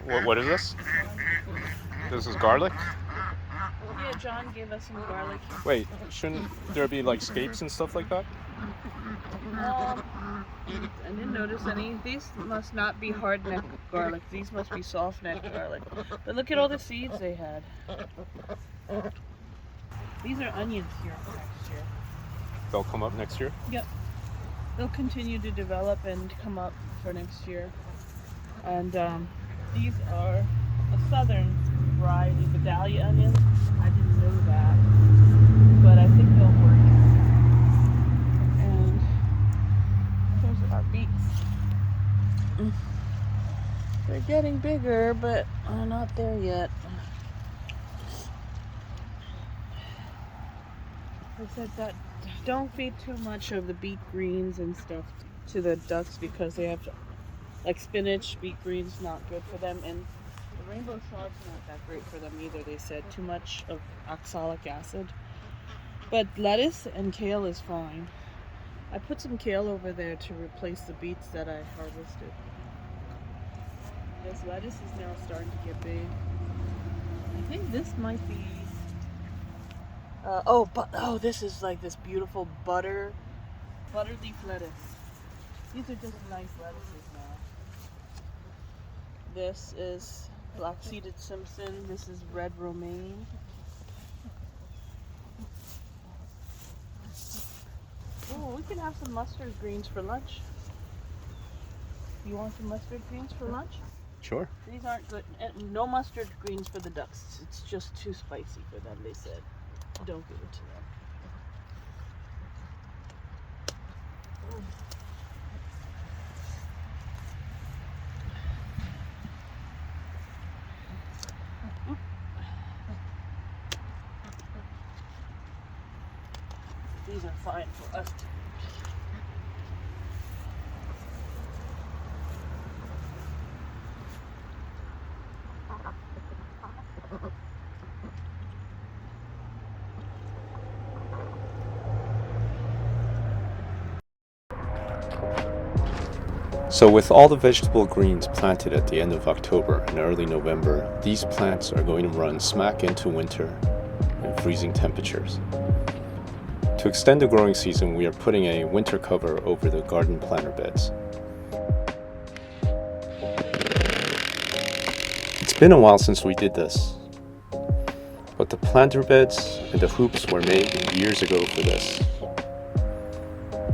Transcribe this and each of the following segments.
What is this? Garlic. This is garlic? Yeah, John gave us some garlic. Wait, shouldn't there be like scapes and stuff like that? Um, I didn't notice any. These must not be hard neck garlic. These must be soft neck garlic. But look at all the seeds they had. These are onions here for next year. They'll come up next year? Yep. They'll continue to develop and come up for next year. And these are a southern variety, Vidalia onions. I didn't know that, but I think they'll work. And here's our beets. They're getting bigger, but are not there yet. I said that don't feed too much of the beet greens and stuff to the ducks because they have like spinach, beet greens, not good for them, and the rainbow shad's not that great for them either. They said too much of oxalic acid. But lettuce and kale is fine. I put some kale over there to replace the beets that I harvested. This lettuce is now starting to get big. I think this might be. This is like this beautiful butter leaf lettuce. These are just nice lettuces now. This is black-seeded Simpson. This is red romaine. Oh, we can have some mustard greens for lunch. You want some mustard greens for lunch? Sure. These aren't good. No mustard greens for the ducks. It's just too spicy for them, they said. Don't give it to them. These are fine for us to eat. So with all the vegetable greens planted at the end of October and early November, these plants are going to run smack into winter and freezing temperatures. To extend the growing season, we are putting a winter cover over the garden planter beds. It's been a while since we did this, but the planter beds and the hoops were made years ago for this.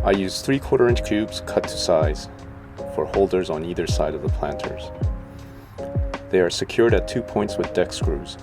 I used 3/4 inch cubes cut to size for holders on either side of the planters. They are secured at 2 points with deck screws.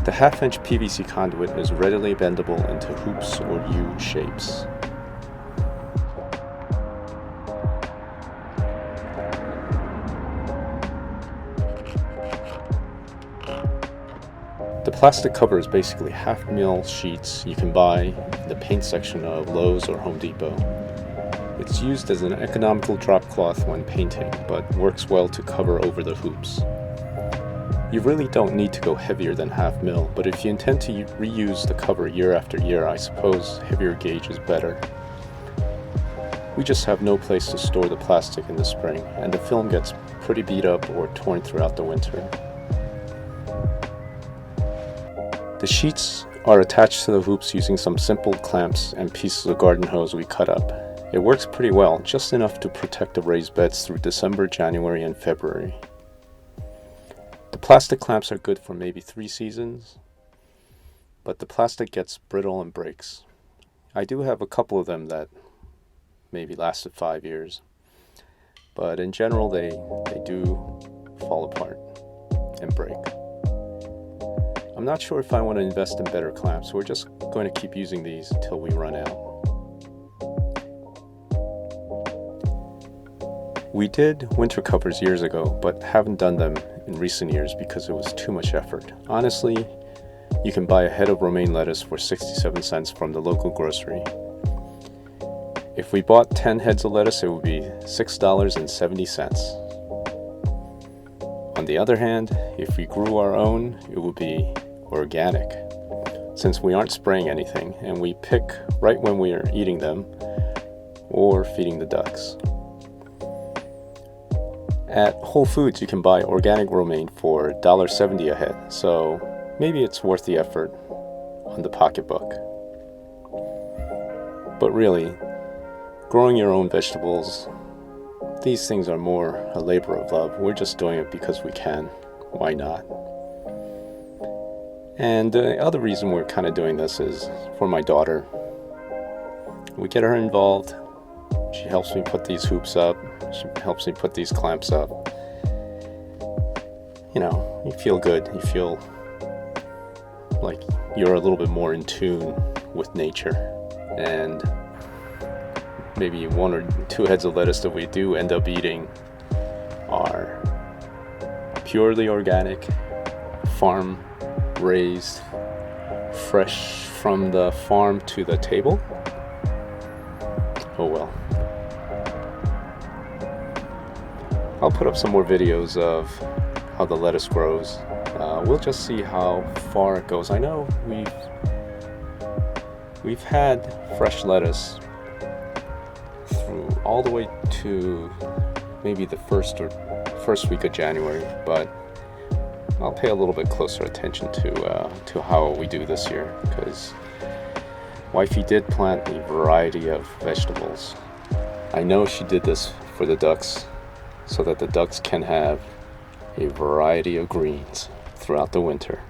The half-inch PVC conduit is readily bendable into hoops or U shapes. The plastic cover is basically half-mil sheets you can buy in the paint section of Lowe's or Home Depot. It's used as an economical drop cloth when painting, but works well to cover over the hoops. You really don't need to go heavier than half mil, but if you intend to reuse the cover year after year, I suppose heavier gauge is better. We just have no place to store the plastic in the spring, and the film gets pretty beat up or torn throughout the winter. The sheets are attached to the hoops using some simple clamps and pieces of garden hose we cut up. It works pretty well, just enough to protect the raised beds through December, January, and February. The plastic clamps are good for maybe 3 seasons, but the plastic gets brittle and breaks. I do have a couple of them that maybe lasted 5 years, but in general they do fall apart and break. I'm not sure if I want to invest in better clamps. We're just going to keep using these until we run out. We did winter covers years ago, but haven't done them in recent years because it was too much effort. Honestly, you can buy a head of romaine lettuce for 67 cents from the local grocery. If we bought 10 heads of lettuce, it would be $6.70. On the other hand, if we grew our own, it would be organic, since we aren't spraying anything and we pick right when we are eating them or feeding the ducks. At Whole Foods, you can buy organic romaine for $1.70 a head, so maybe it's worth the effort on the pocketbook. But really, growing your own vegetables, these things are more a labor of love. We're just doing it because we can. Why not? And the other reason we're kind of doing this is for my daughter. We get her involved. She helps me put these hoops up. She helps me put these clamps up. You know, you feel good. You feel like you're a little bit more in tune with nature. And maybe 1 or 2 heads of lettuce that we do end up eating are purely organic, farm raised, fresh from the farm to the table. Oh well. I'll put up some more videos of how the lettuce grows. We'll just see how far it goes. I know we've had fresh lettuce through all the way to maybe the first week of January, but I'll pay a little bit closer attention to how we do this year, because wifey did plant a variety of vegetables. I know she did this for the ducks so that the ducks can have a variety of greens throughout the winter.